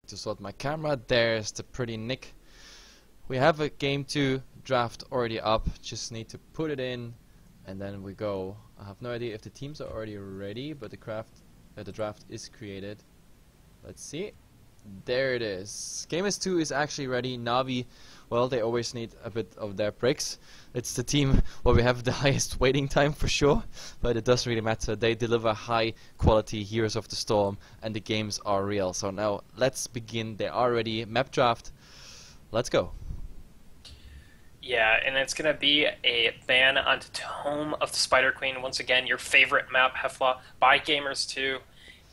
to sort my camera. There's the pretty Nick. We have a game 2 draft already up. Just need to put it in, and then we go. I have no idea if the teams are already ready, but the draft is created. Let's see. There it is. Game S2 is actually ready. Navi, well, they always need a bit of their breaks. It's the team where we have the highest waiting time for sure, but it doesn't really matter. They deliver high quality Heroes of the Storm, and the games are real. So now let's begin. They are ready. Map draft. Let's go. Yeah, and it's going to be a ban on Tome of the Spider Queen. Once again, your favorite map, Hefla, by Gamers2.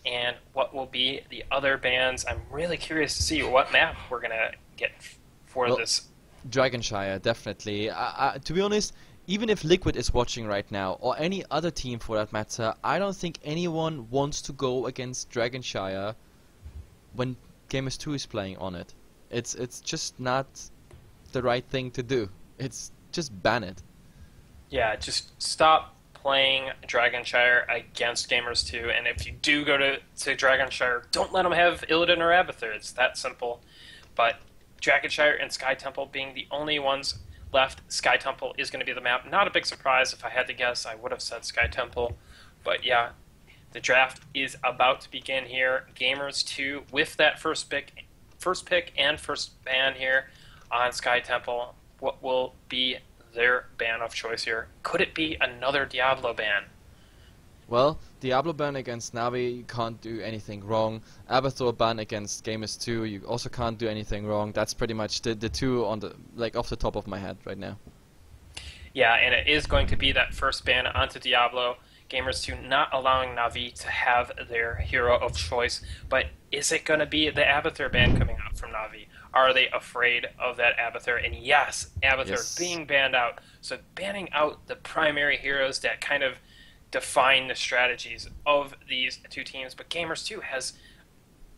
And what will be the other bans? I'm really curious to see what map we're going to get for this. Dragonshire, definitely. To be honest, even if Liquid is watching right now, or any other team for that matter, I don't think anyone wants to go against Dragonshire when Gamers2 is playing on it. It's just not the right thing to do. It's just ban it. Yeah, just stop playing Dragonshire against Gamers2, and if you do go to Dragonshire, don't let them have Illidan or Abathur. It's that simple. But Dragonshire and Sky Temple being the only ones left, Sky Temple is going to be the map. Not a big surprise. If I had to guess, I would have said Sky Temple. But yeah, the draft is about to begin here. Gamers2 with that first pick and first ban here on Sky Temple. What will be their ban of choice here? Could it be another Diablo ban? Well, Diablo ban against Navi, you can't do anything wrong. Abathur ban against Gamers2, you also can't do anything wrong. That's pretty much the two on the off the top of my head right now. Yeah, and it is going to be that first ban onto Diablo. Gamers2 not allowing Navi to have their hero of choice, but is it going to be the Abathur ban coming out from Navi? Are they afraid of that Abathur? And yes, Abathur being banned out. So banning out the primary heroes that kind of define the strategies of these two teams. But Gamers2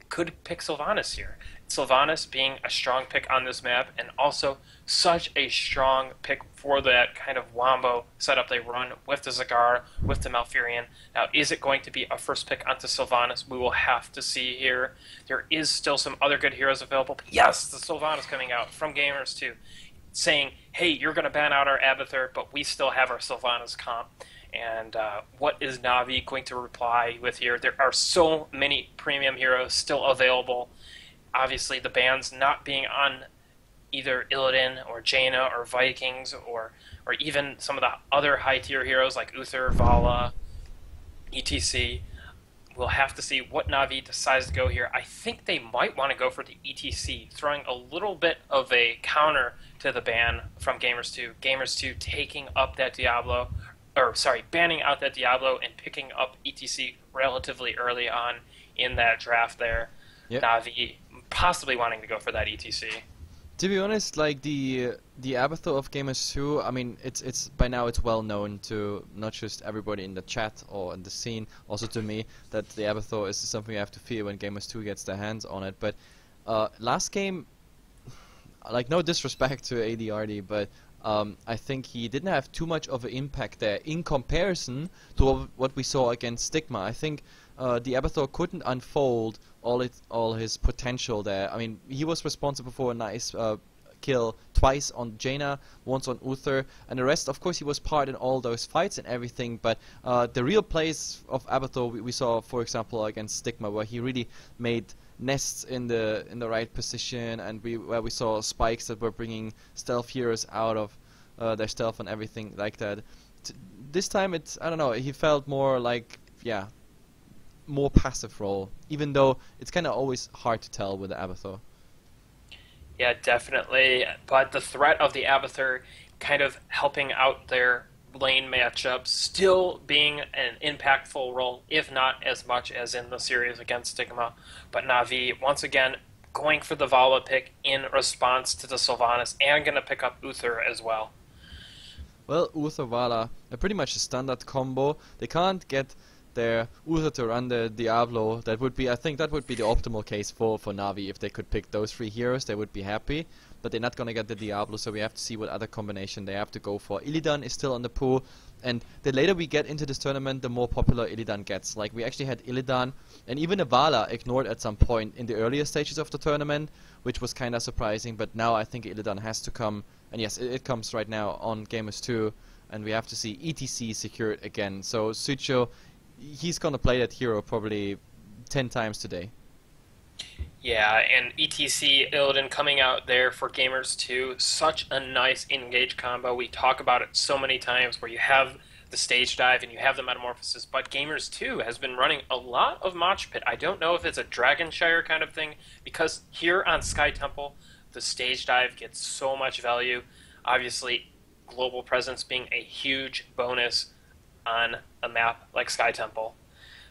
could pick Sylvanas here. Sylvanas being a strong pick on this map, and also such a strong pick for that kind of wombo setup they run with the Zagar, with the Malfurion. Now, is it going to be a first pick onto Sylvanas? We will have to see here. There is still some other good heroes available. But yes, the Sylvanas coming out from Gamers2, saying, hey, you're going to ban out our Abathur, but we still have our Sylvanas comp. And what is Navi going to reply with here? There are so many premium heroes still available. Obviously, the bans not being on either Illidan or Jaina or Vikings or even some of the other high-tier heroes like Uther, Vala, ETC. We'll have to see what Navi decides to go here. I think they might want to go for the ETC, throwing a little bit of a counter to the ban from Gamers2. Gamers2 taking up that Diablo, banning out that Diablo and picking up ETC relatively early on in that draft there. Yep. Navi possibly wanting to go for that ETC. To be honest, like the Abathur of Gamers2, I mean, it's by now it's well known to not just everybody in the chat or in the scene, also to me, that the Abathur is something you have to fear when Gamers2 gets their hands on it. But last game, like, no disrespect to ADRD, but I think he didn't have too much of an impact there in comparison to what we saw against Stigma. I think the Abathur couldn't unfold all his potential there. I mean, he was responsible for a nice kill twice on Jaina, once on Uther, and the rest, of course, he was part in all those fights and everything, but the real plays of Abathur we saw, for example, against Stigma, where he really made nests in the right position, and where we saw spikes that were bringing stealth heroes out of their stealth and everything like that. This time, I don't know, he felt more like, yeah, more passive role, even though it's kind of always hard to tell with the Abathur. Yeah, definitely. But the threat of the Abathur kind of helping out their lane matchups, still being an impactful role, if not as much as in the series against Stigma. But Navi, once again, going for the Vala pick in response to the Sylvanas, and going to pick up Uther as well. Well, Uther Vala, pretty much a standard combo. They can't get there, Uther Tyrande, Diablo. That would be, I think that would be the optimal case for Na'Vi. If they could pick those 3 heroes, they would be happy. But they're not gonna get the Diablo, so we have to see what other combination they have to go for. Illidan is still on the pool, and the later we get into this tournament, the more popular Illidan gets. Like, we actually had Illidan, and even Avala ignored at some point in the earlier stages of the tournament, which was kinda surprising, but now I think Illidan has to come, and yes, it comes right now on Gamers 2, and we have to see ETC secured again. So Sucho, he's gonna play that hero probably 10 times today. Yeah, and ETC Illidan coming out there for Gamers 2, such a nice engage combo. We talk about it so many times where you have the stage dive and you have the metamorphosis, but Gamers 2 has been running a lot of Mosh Pit. I don't know if it's a Dragonshire kind of thing, because here on Sky Temple, the stage dive gets so much value. Obviously, global presence being a huge bonus on a map like Sky Temple.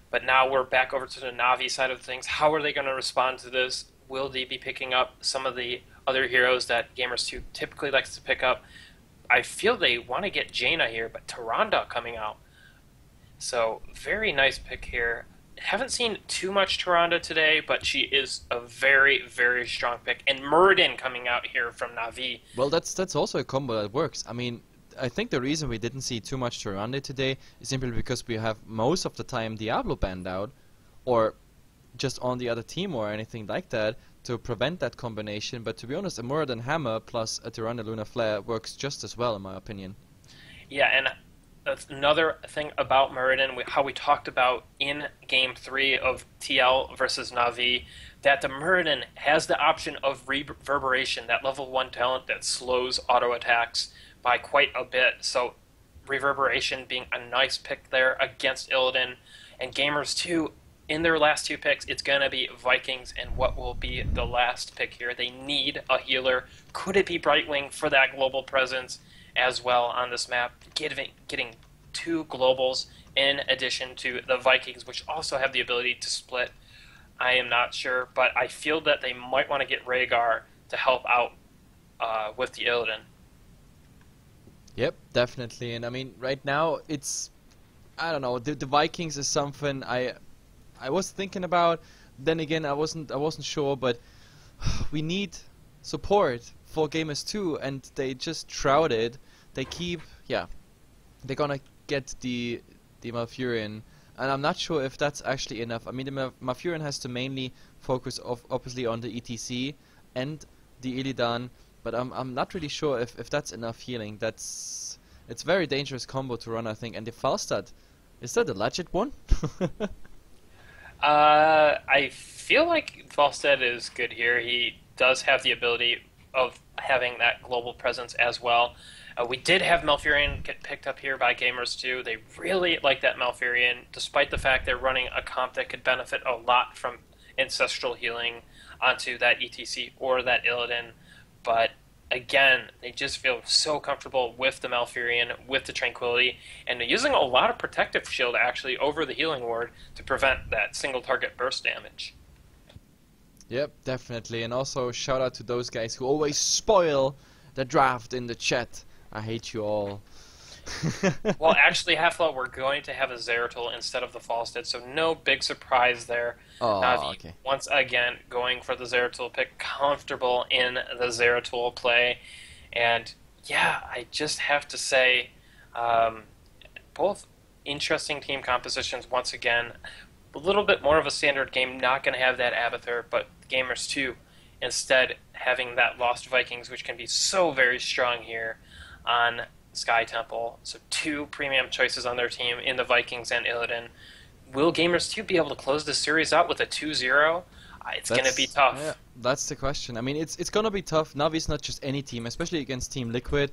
But now we're back over to the Na'Vi side of things. How are they going to respond to this? Will they be picking up some of the other heroes that Gamers 2 typically likes to pick up? I feel they want to get Jaina here, but Tyrande coming out. So, very nice pick here. Haven't seen too much Tyrande today, but she is a very, very strong pick. And Muradin coming out here from Na'Vi. Well, that's also a combo that works. I mean, I think the reason we didn't see too much Tyrande today is simply because we have most of the time Diablo banned out, or just on the other team or anything like that, to prevent that combination. But to be honest, a Muradin Hammer plus a Tyrande Lunar Flare works just as well, in my opinion. Yeah, and that's another thing about Muradin, how we talked about in Game 3 of TL versus Na'Vi, that the Muradin has the option of Reverberation, that level 1 talent that slows auto attacks by quite a bit. So Reverberation being a nice pick there against Illidan. And Gamers 2, in their last 2 picks, it's going to be Vikings, and what will be the last pick here? They need a healer. Could it be Brightwing for that global presence as well on this map? Getting 2 globals in addition to the Vikings, which also have the ability to split. I am not sure, but I feel that they might want to get Rhaegar to help out with the Illidan. Yep, definitely. And I mean, right now it's, I don't know, the Vikings is something I was thinking about. Then again, I wasn't sure, but we need support for Gamers 2, and they just shrouded. They keep, yeah, they're gonna get the Malfurion, and I'm not sure if that's actually enough. I mean, the Malfurion has to mainly focus obviously on the ETC and the Illidan, but I'm not really sure if that's enough healing. It's a very dangerous combo to run, I think. And the Falstad, is that a legit one? I feel like Falstad is good here. He does have the ability of having that global presence as well. We did have Malfurion get picked up here by Gamers 2. They really like that Malfurion, despite the fact they're running a comp that could benefit a lot from ancestral healing onto that ETC or that Illidan. But again, they just feel so comfortable with the Malfurion, with the Tranquility, and they're using a lot of Protective Shield actually over the Healing Ward to prevent that single target burst damage. Yep, definitely. And also shout out to those guys who always spoil the draft in the chat. I hate you all. Well, actually, Half-Light, we're going to have a Zeratul instead of the Falstad, so no big surprise there. Oh, Na'Vi, okay. once again, going for the Zeratul pick, comfortable in the Zeratul play. And, yeah, I just have to say, both interesting team compositions once again. A little bit more of a standard game, not going to have that Abathur, but Gamers 2 instead having that Lost Vikings, which can be so very strong here on Sky Temple. So 2 premium choices on their team in the Vikings and Illidan. Will Gamers 2 be able to close this series out with a 2-0? It's going to be tough. Yeah, that's the question. I mean, it's going to be tough. Navi's not just any team, especially against Team Liquid.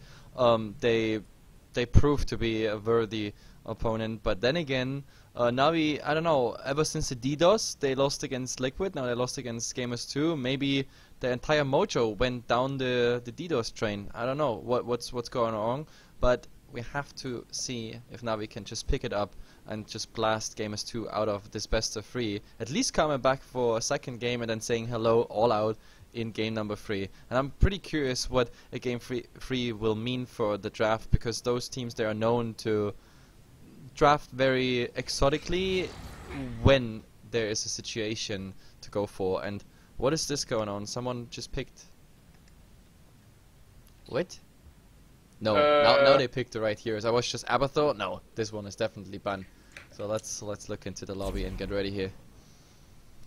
They prove to be a worthy opponent, but then again, Navi, I don't know, ever since the DDoS, they lost against Liquid, now they lost against Gamers 2, maybe the entire mojo went down the DDoS train. I don't know what's going on, but we have to see if Navi can just pick it up and just blast Gamers 2 out of this best of 3, at least coming back for a second game and then saying hello all out in game number 3. And I'm pretty curious what a game 3 will mean for the draft, because those teams, they are known to draft very exotically when there is a situation to go for. And what is this going on? Someone just picked... What? No, now they picked the right heroes. I was just Abathur. No, this one is definitely Ban. So let's look into the lobby and get ready here.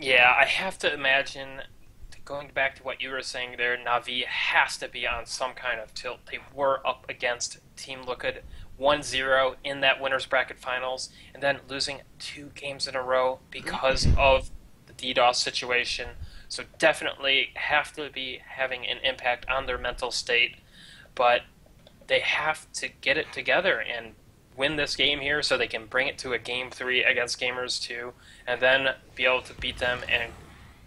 Yeah, I have to imagine, going back to what you were saying there, Na'Vi has to be on some kind of tilt. They were up against Team Liquid 1-0 in that winners bracket finals, and then losing 2 games in a row because of the DDoS situation. So definitely have to be having an impact on their mental state, but they have to get it together and win this game here so they can bring it to a Game 3 against Gamers 2, and then be able to beat them and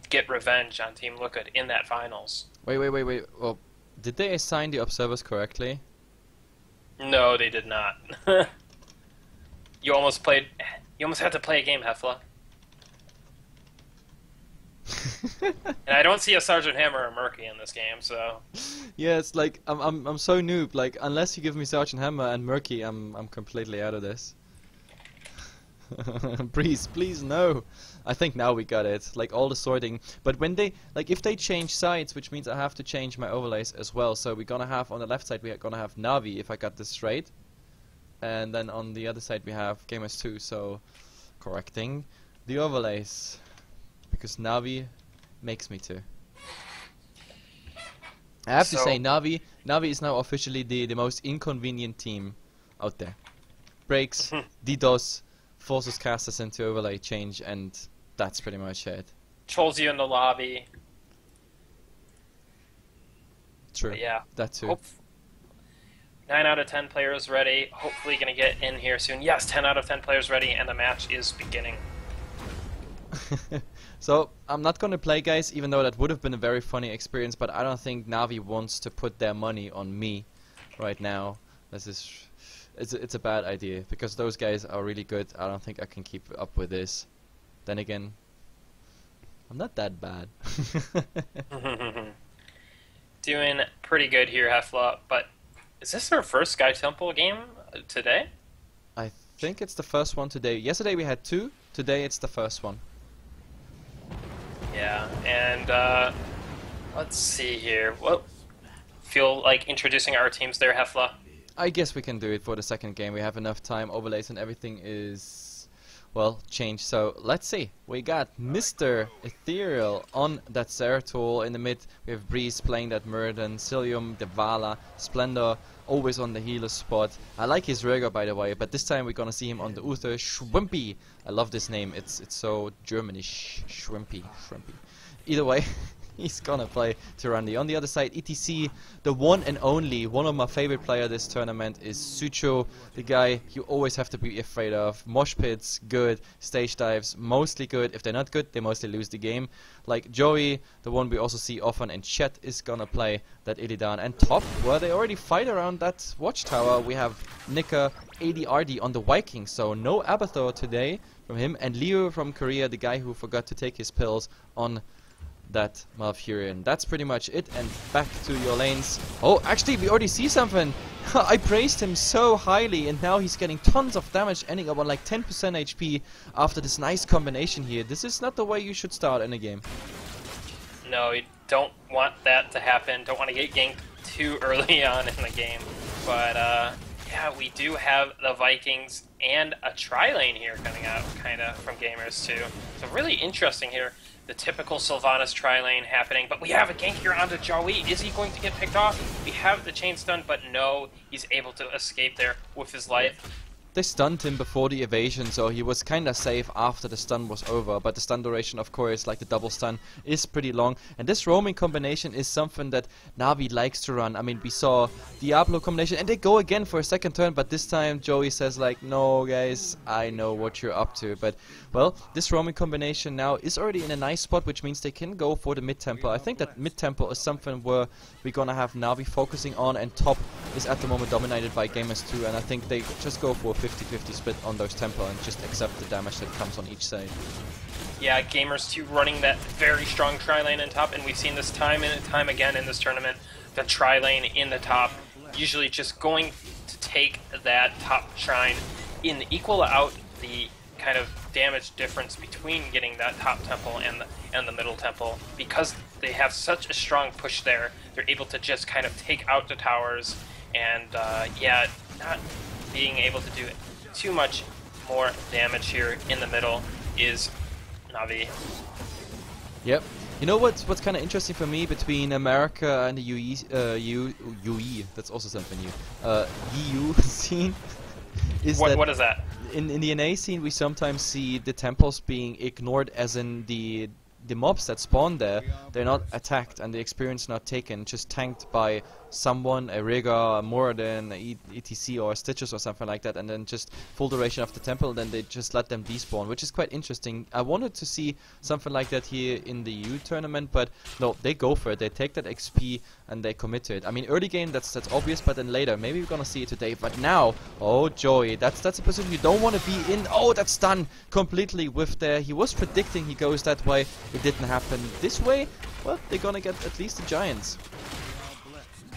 get revenge on Team Liquid in that finals. Wait. Well, did they assign the observers correctly? No, they did not. You almost had to play a game, Hefla. And I don't see a Sergeant Hammer or Murky in this game, so... Yeah, it's like, I'm so noob, like, unless you give me Sergeant Hammer and Murky, I'm completely out of this. Please, no! I think now we got it, like, all the sorting. But when they, like, if they change sides, which means I have to change my overlays as well, so we're gonna have, on the left side, we're gonna have Na'Vi, if I got this straight. And then on the other side we have Gamers 2, so... correcting the overlays. Because Na'Vi makes me to. I have to say, Na'Vi is now officially the most inconvenient team out there. Breaks, DDoS, forces casters into overlay change, and that's pretty much it. Trolls you in the lobby. True. But yeah. That too. 9 out of 10 players ready. Hopefully gonna get in here soon. Yes, 10 out of 10 players ready, and the match is beginning. So, I'm not gonna play, guys, even though that would have been a very funny experience, but I don't think Na'Vi wants to put their money on me right now. This is... It's a bad idea, because those guys are really good. I don't think I can keep up with this. Then again, I'm not that bad. Doing pretty good here, Hefla, but is this our first Sky Temple game today? I think it's the first one today. Yesterday we had 2, today it's the first one. Yeah, and let's see here. Well, feel like introducing our teams there, Hefla? I guess we can do it for the second game. We have enough time. Overlays and everything is, well, changed. So let's see. We got Mr. Ethereal on that Zeratul in the mid. We have Breeze playing that Murden, Cilium, Devala, Splendor, always on the healer spot. I like his Röger, by the way, but this time we're gonna see him on the Uther. Schwimpy. I love this name. It's so Germanish. Schwimpy. Either way. He's gonna play Tyranny. On the other side, ETC, the one and only, one of my favorite players this tournament is Sucho, the guy you always have to be afraid of. Mosh pits, good. Stage dives, mostly good. If they're not good, they mostly lose the game. Like Joey, the one we also see often in chat, is gonna play that Illidan. And top, where they already fight around that watchtower, we have Nika, ADRD on the Vikings, so no Abathur today from him. And Leo from Korea, the guy who forgot to take his pills on that Malfurion. That's pretty much it, and back to your lanes. Oh, actually, we already see something. I praised him so highly, and now he's getting tons of damage, ending up on like 10% HP after this nice combination here. This is not the way you should start in a game. No, you don't want that to happen. Don't want to get ganked too early on in the game. But, yeah, we do have the Vikings and a tri-lane here coming out, kind of, from Gamers too. So really interesting here. The typical Sylvanas tri-lane happening, but we have a gank here onto Joey. Is he going to get picked off? We have the chain stun, but no, he's able to escape there with his life. They stunned him before the evasion, so he was kinda safe after the stun was over, but the stun duration, of course, like the double stun, is pretty long, and this roaming combination is something that Na'Vi likes to run. I mean, we saw Diablo combination, and they go again for a second turn, but this time Joey says like, no guys, I know what you're up to. But, well, this roaming combination now is already in a nice spot, which means they can go for the mid-tempo. I think that mid-tempo is something where we're gonna have Na'Vi focusing on, and top is at the moment dominated by Gamers 2, and I think they just go for a 50-50 split on those tempo and just accept the damage that comes on each side. Yeah, Gamers 2 running that very strong tri-lane in top, and we've seen this time and time again in this tournament. The tri-lane in the top, usually just going to take that top shrine equal out the kind of damage difference between getting that top temple and the middle temple. Because they have such a strong push there, they're able to just kind of take out the towers, and yeah, not being able to do too much more damage here in the middle is Na'Vi. Yep. You know what's kind of interesting for me between America and the UE, that's also something new, EU scene, is what is that? In the NA scene we sometimes see the temples being ignored, as in the mobs that spawn there, they're not attacked and the experience not taken, just tanked by someone, a Rigger, a Moradin, a ETC or a Stitches or something like that, and then just full duration of the temple, then they just let them despawn, which is quite interesting. I wanted to see something like that here in the EU tournament, but no, they go for it. They take that XP and they commit to it. I mean, early game that's obvious, but then later, maybe we're gonna see it today. But now, oh joy, that's a position you don't want to be in. Oh, that's done completely with there. He was predicting he goes that way. It didn't happen this way. Well, they're gonna get at least the Giants.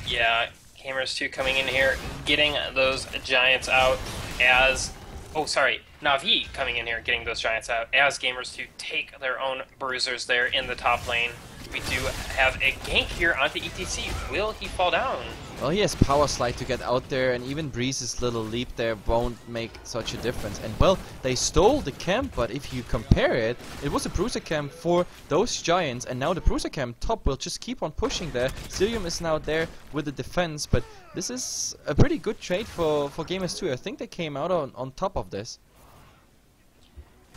Yeah, Gamers 2 coming in here, getting those Giants out as... Oh, sorry, Na'Vi coming in here, getting those Giants out as Gamers 2 take their own bruisers there in the top lane. We do have a gank here onto ETC. Will he fall down? Well, he has Power Slide to get out there, and even Breeze's little leap there won't make such a difference. And well, they stole the camp, but if you compare it, it was a Bruiser camp for those Giants, and now the Bruiser camp top will just keep on pushing there. Cilium is now there with the defense, but this is a pretty good trade for Gamers 2. I think they came out on top of this.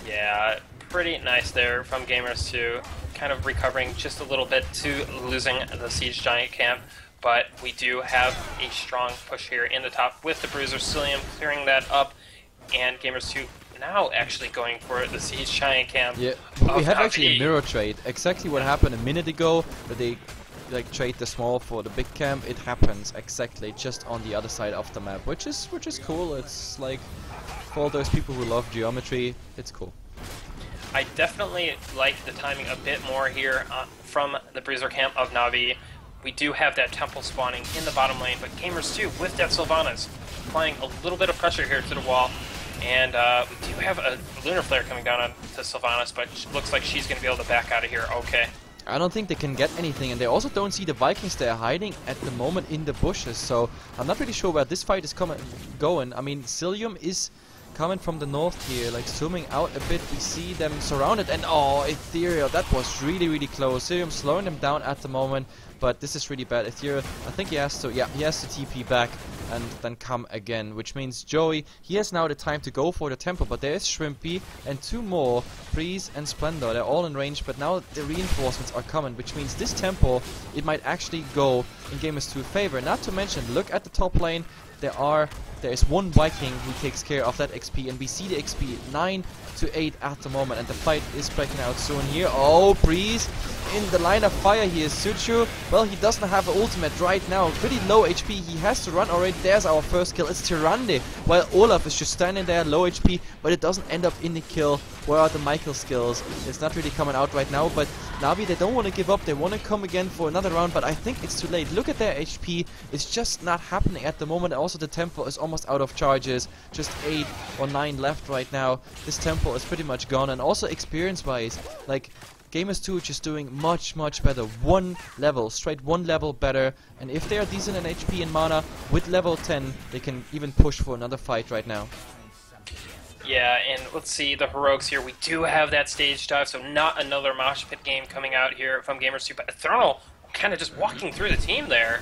Yeah, pretty nice there from Gamers 2. Kind of recovering just a little bit to losing the Siege Giant camp. But we do have a strong push here in the top with the Bruiser Cilium clearing that up, and Gamers 2 now actually going for the Siege Giant camp. Yeah, we have actually a mirror trade. Exactly what happened a minute ago, where they like trade the small for the big camp. It happens exactly just on the other side of the map, which is cool. It's like for all those people who love geometry, it's cool. I definitely like the timing a bit more here from the Bruiser camp of Na'Vi. We do have that temple spawning in the bottom lane, but Gamers 2 with that Sylvanas applying a little bit of pressure here to the wall. And we do have a Lunar Flare coming down on to Sylvanas, but it looks like she's going to be able to back out of here. Okay. I don't think they can get anything, and they also don't see the Vikings. They're hiding at the moment in the bushes, so I'm not really sure where this fight is going. I mean, Cilium is coming from the north here, like zooming out a bit. We see them surrounded, and oh, Ethereal, that was really close. Cilium slowing them down at the moment, but this is really bad. Ethereal, I think he has to TP back and then come again, which means Joey, he has now the time to go for the temple, but there is Shrimpy and two more, Breeze and Splendor. They're all in range, but now the reinforcements are coming, which means this temple, it might actually go in Gamers 2 favor. Not to mention, look at the top lane, there is one Viking who takes care of that XP, and we see the XP 9 to 8 at the moment, and the fight is breaking out soon here. Oh, Breeze in the line of fire here. Suchu, well, he doesn't have an ultimate right now, pretty low HP, he has to run already. There's our first kill. It's Tyrande, while Olaf is just standing there, low HP, but it doesn't end up in the kill. Where are the Michael skills? It's not really coming out right now, but Na'Vi, they don't want to give up, they want to come again for another round, but I think it's too late. Look at their HP, it's just not happening at the moment. Also the temple is almost out of charges, just 8 or 9 left right now. This temple is pretty much gone, and also experience wise, like Gamers 2 just doing much better, straight one level better, and if they are decent in HP and mana, with level 10, they can even push for another fight right now. Yeah, and let's see the heroics here. We do have that stage dive, so not another mosh pit game coming out here from Gamers 2, but Eternal kind of just walking through the team there.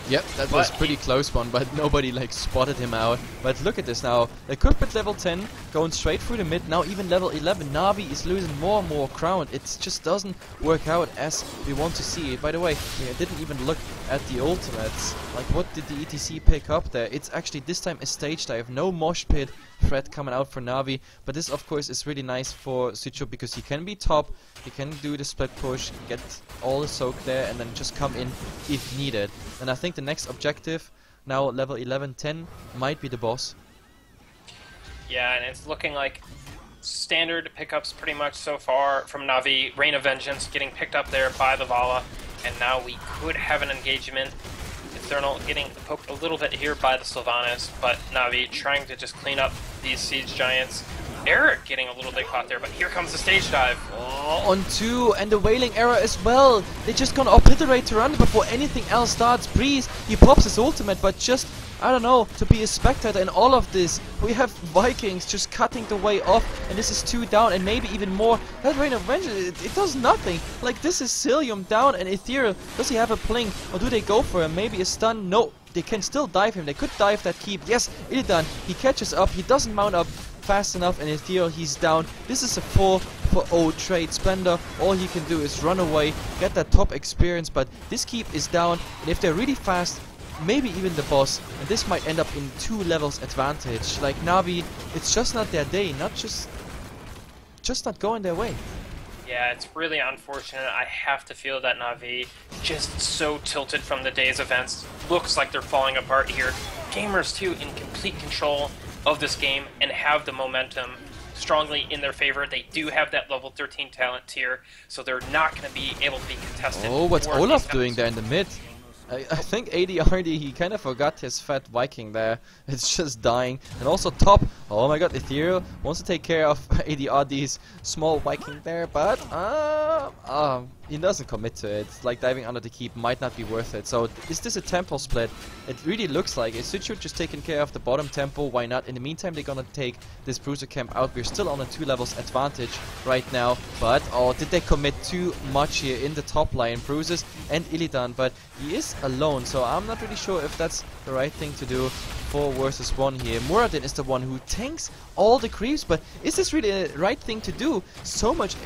Yep, that was pretty close one, but nobody like spotted him out. But look at this now, the Cookpit level 10 going straight through the mid, now even level 11. Na'Vi is losing more and more ground. It just doesn't work out as we want to see it. By the way, I didn't even look at the ultimates. Like, what did the ETC pick up there? It's actually this time a stage dive, no mosh pit threat coming out for Na'Vi, but this of course is really nice for Sucho because he can be top, he can do the split push, get all the soak there, and then just come in if needed. And I think the next objective, now level 11-10, might be the boss. Yeah, and it's looking like standard pickups pretty much so far from Na'Vi. Rain of Vengeance getting picked up there by the Vala, and now we could have an engagement Eternal getting poked a little bit here by the Sylvanas, but Na'Vi trying to just clean up these Siege Giants. Eric getting a little bit caught there, but here comes the stage dive. Oh, on 2, and the Wailing Arrow as well. They're just gonna obliterate Tyrande before anything else starts. Breeze, he pops his ultimate, but just, I don't know, to be a spectator in all of this. We have Vikings just cutting the way off, and this is 2 down, and maybe even more. That Rain of Vengeance, it does nothing. Like, this is Cilium down, and Ethereal, does he have a blink? Or do they go for him? Maybe a stun? No, they can still dive him. They could dive that keep. Yes, Illidan, he catches up, he doesn't mount up fast enough, and Ethereal, he's down. This is a 4-for-0 trade. Splendor, all he can do is run away, get that top experience, but this keep is down, and if they're really fast, maybe even the boss, and this might end up in 2 levels advantage. Like, Na'Vi, it's just not their day, just not going their way. Yeah, it's really unfortunate. I have to feel that Na'Vi just so tilted from the day's events. Looks like they're falling apart here. Gamers too in complete control of this game and have the momentum strongly in their favor. They do have that level 13 talent tier, so they're not going to be able to be contested. Oh, what's Olaf doing there in the mid? I think ADRD, he kind of forgot his fat Viking there. It's just dying. And also top, oh my god, Ethereal wants to take care of ADRD's small Viking there, but he doesn't commit to it. Like, diving under the keep might not be worth it. So is this a temple split? It really looks like it. Suchu just taking care of the bottom temple, why not? In the meantime, they're gonna take this Bruiser camp out. We're still on a 2 levels advantage right now, but oh, did they commit too much here in the top line? Bruises and Illidan, but he is alone, so I'm not really sure if that's the right thing to do. 4 versus 1 here. Muradin is the one who tanks all the creeps, but is this really the right thing to do? So much,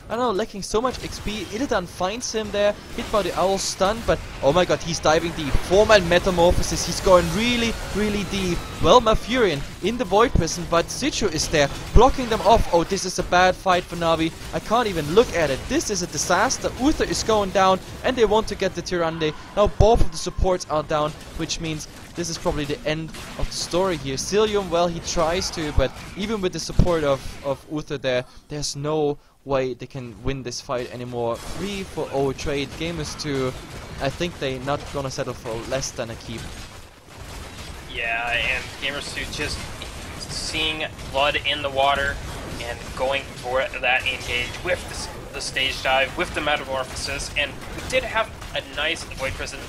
I don't know, lacking so much XP. Illidan finds him there, hit by the owl, stunned, but oh my god, he's diving deep. 4-man Metamorphosis, he's going really, really deep. Well, Malfurion in the Void Prison, but Sichu is there, blocking them off. Oh, this is a bad fight for Na'Vi. I can't even look at it. This is a disaster. Uther is going down, and they want to get the Tyrande. Now both of the supports are down, which means this is probably the end of the story here. Cilium, well, he tries to, but even with the support of Uther there, there's no way they can win this fight anymore. 3-for-0 trade. Gamers 2, I think they're not gonna settle for less than a keep. Yeah, and Gamers 2 just seeing blood in the water and going for that engage with the stage dive, with the Metamorphosis, and we did have a nice Void Prison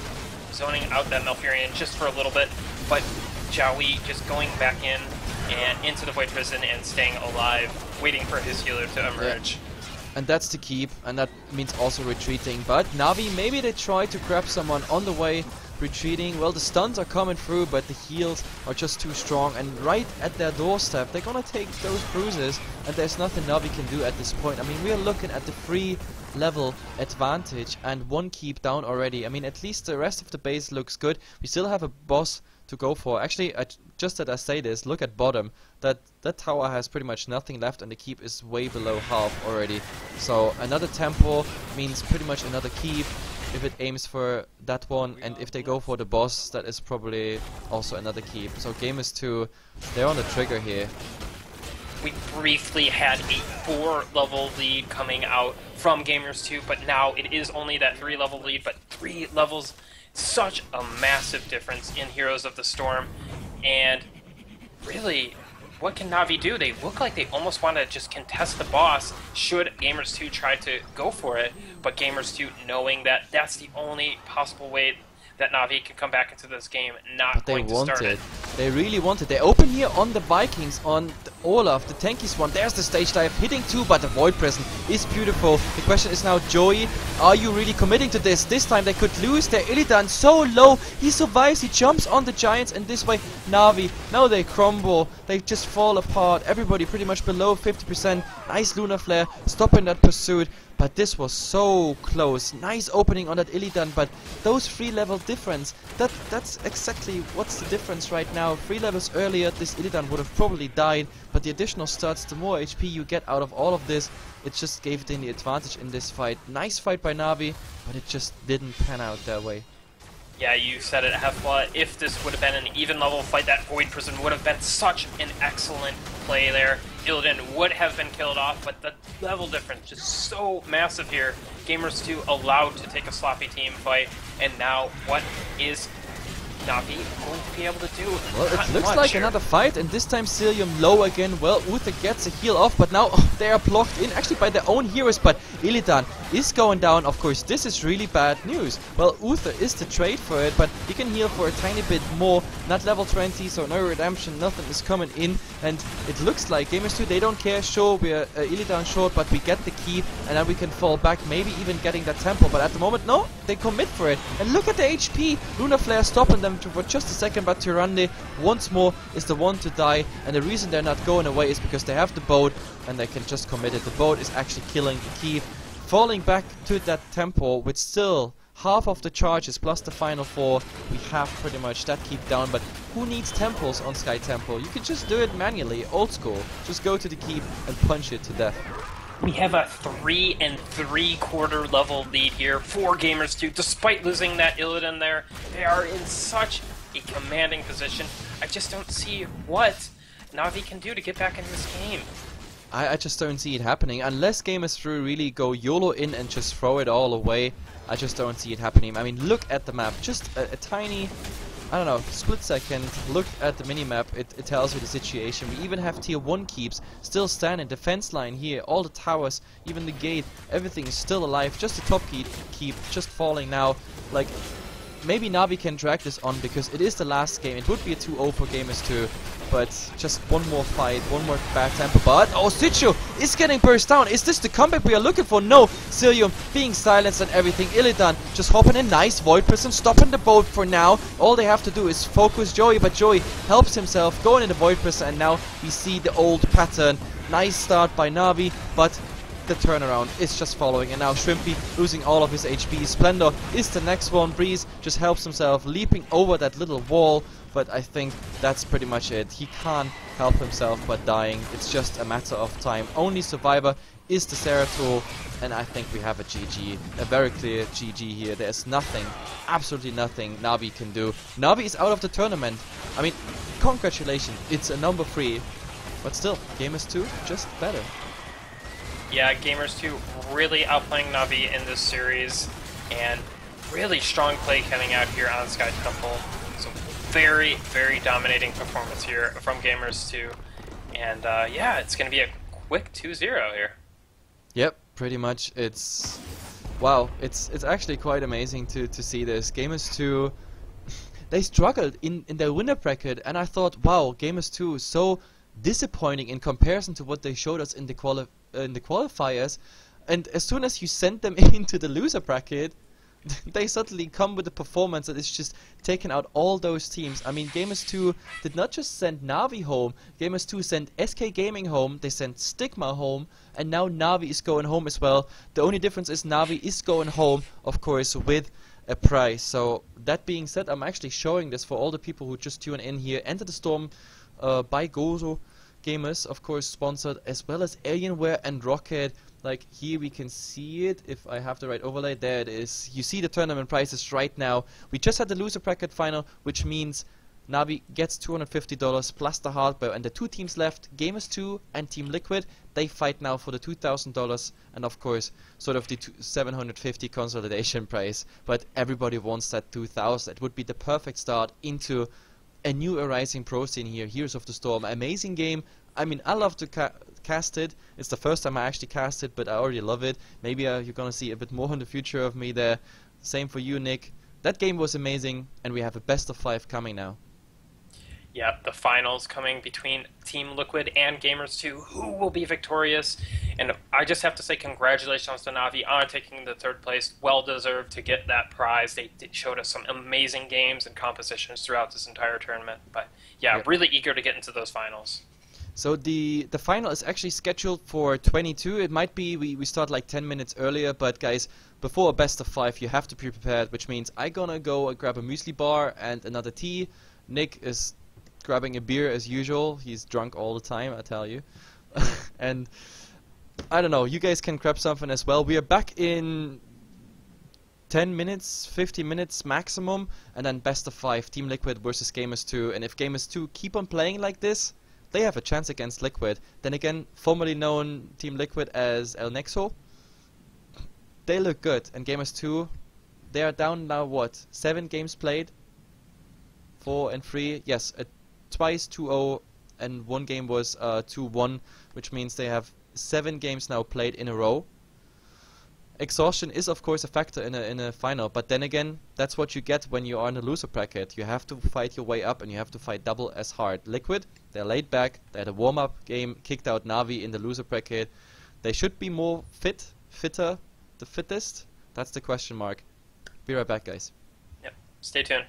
zoning out that Malfurion just for a little bit, but Jowie just going back in and into the Void Prison and staying alive, waiting for his healer to emerge. Yeah. And that's the keep, and that means also retreating. But Na'Vi, maybe they try to grab someone on the way, retreating. Well, the stuns are coming through, but the heals are just too strong. And right at their doorstep, they're gonna take those bruises, and there's nothing Na'Vi can do at this point. I mean, we are looking at the 3-level advantage, and 1 keep down already. I mean, at least the rest of the base looks good. We still have a boss to go for. Actually, just that I say this, look at bottom. That tower has pretty much nothing left, and the keep is way below half already. So another temple means pretty much another keep if it aims for that one, and if they go for the boss, that is probably also another keep. So Gamers 2, they're on the trigger here. We briefly had a 4-level lead coming out from Gamers 2, but now it is only that 3-level lead, but 3 levels, such a massive difference in Heroes of the Storm. And really, what can Na'Vi do? They look like they almost want to just contest the boss should Gamers 2 try to go for it, but Gamers 2 knowing that that's the only possible way that Na'Vi can come back into this game, not going to start it. They really want it. They open here on the Vikings, on the Olaf, the tankiest one. There's the stage dive, hitting 2, but the Void Prison is beautiful. The question is now, Joey, are you really committing to this? This time they could lose their Illidan so low. He survives, he jumps on the Giants, and this way Na'Vi, now they crumble. They just fall apart. Everybody pretty much below 50%. Nice Lunar Flare, stopping that pursuit. But this was so close. Nice opening on that Illidan, but those 3-level difference, that's exactly what's the difference right now. 3 levels earlier, this Illidan would have probably died, but the additional stats, the more HP you get out of all of this, it just gave them the advantage in this fight. Nice fight by Na'Vi, but it just didn't pan out that way. Yeah, you said it, Hefla. If this would have been an even level fight, that Void Prison would have been such an excellent play there. Illidan would have been killed off, but the level difference just so massive here. Gamers 2 allowed to take a sloppy team fight, and now what is Na'Vi going to be able to do? Well, Not it looks much like here. another fight, and this time Cilium low again. Well, Uther gets a heal off, but now they are blocked in actually by their own heroes, but Illidan is going down. Of course, this is really bad news. Well, Uther is the trade for it, but he can heal for a tiny bit more. Not level 20, so no redemption, nothing is coming in, and it looks like Gamers2, they don't care. Sure, we're Illidan short, but we get the key, and then we can fall back, maybe even getting that temple, but at the moment, no, they commit for it. And look at the HP! Lunar Flare stopping them for just a second, but Tyrande once more is the one to die, and the reason they're not going away is because they have the boat, and they can just commit it. The boat is actually killing the key, falling back to that temple with still half of the charges plus the final 4. We have pretty much that keep down, but who needs temples on Sky Temple? You can just do it manually, old school. Just go to the keep and punch it to death. We have a 3 3/4 level lead here for Gamers2. Despite losing that Illidan there, they are in such a commanding position. I just don't see what Na'Vi can do to get back in this game. I just don't see it happening. Unless Gamers3 really go YOLO in and just throw it all away, I just don't see it happening. I mean, look at the map. Just a tiny, I don't know, split second. Look at the minimap. It tells you the situation. We even have tier 1 keeps still standing. Defense line here. All the towers, even the gate. Everything is still alive. Just the top keep just falling now. Like, maybe Na'Vi can drag this on because it is the last game. It would be a 2-0 for Gamers2. But just one more fight, one more bad tempo. But oh, Sitcho is getting burst down. Is this the comeback we are looking for? No. Cilium being silenced and everything. Illidan just hopping a nice Void Prison, stopping the boat for now. All they have to do is focus Joey, but Joey helps himself going in the Void Prison, and now we see the old pattern. Nice start by Na'Vi, but the turnaround is just following, and now Shrimpy losing all of his HP. Splendor is the next one. Breeze just helps himself, leaping over that little wall, but I think that's pretty much it. He can't help himself but dying. It's just a matter of time. Only survivor is the Zeratul, and I think we have a GG, a very clear GG here. There's nothing, absolutely nothing Na'Vi can do. Na'Vi is out of the tournament. I mean, congratulations, it's a number 3, but still, Gamers2 just better. Yeah, Gamers2 really outplaying Na'Vi in this series, and really strong play coming out here on Sky Temple. So very, very dominating performance here from Gamers2, and yeah, it's going to be a quick 2-0 here. Yep, pretty much. It's wow. It's actually quite amazing to see this. Gamers2, they struggled in their winner bracket, and I thought, wow, Gamers2 is so disappointing in comparison to what they showed us in the qualifiers, and as soon as you send them into the loser bracket, they suddenly come with a performance that is just taking out all those teams. I mean, Gamers2 did not just send Na'Vi home, Gamers2 sent SK Gaming home, they sent Stigma home, and now Na'Vi is going home as well. The only difference is Na'Vi is going home, of course, with a prize. So that being said, I'm actually showing this for all the people who just tune in here. Enter the Storm by Gozo Gamers, of course, sponsored, as well as Alienware and Rocket. Like, here we can see it, if I have the right overlay. There it is. You see the tournament prices right now. We just had the loser bracket final, which means Na'Vi gets $250 plus the hardware, and the 2 teams left, Gamers2 and Team Liquid, they fight now for the $2,000, and of course, sort of the $750 consolidation prize. But everybody wants that $2,000. It would be the perfect start into a new Arising Pro scene here. Heroes of the Storm, amazing game. I mean, I love to cast it. It's the first time I actually cast it, but I already love it. Maybe you're gonna see a bit more in the future of me there. Same for you, Nick. That game was amazing, and we have a best of 5 coming now. Yeah, the finals coming between Team Liquid and Gamers2. Who will be victorious? And I just have to say congratulations to Na'Vi on taking the 3rd place. Well deserved to get that prize. They showed us some amazing games and compositions throughout this entire tournament. But yeah, yep, really eager to get into those finals. So the final is actually scheduled for 22. It might be we start like 10 minutes earlier, but guys, before a best of 5 you have to be prepared, which means I'm gonna go grab a muesli bar and another tea. Nick is grabbing a beer as usual. He's drunk all the time, I tell you. And I don't know, you guys can grab something as well. We are back in 10 minutes, 50 minutes maximum, and then best of 5, Team Liquid versus Gamers2. And if Gamers2 keep on playing like this, they have a chance against Liquid. Then again, formerly known Team Liquid as El Nexo, they look good. And Gamers2, they are down now, what, 7 games played? 4-3. Yes, twice 2-0, and one game was 2-1, which means they have 7 games now played in a row. Exhaustion is of course a factor in a final, but then again, that's what you get when you are in a loser bracket. You have to fight your way up, and you have to fight double as hard. Liquid, they're laid back. They had a warm-up game, kicked out Na'Vi in the loser bracket. They should be more fitter, the fittest. That's the question mark. Be right back, guys. Yep. Stay tuned.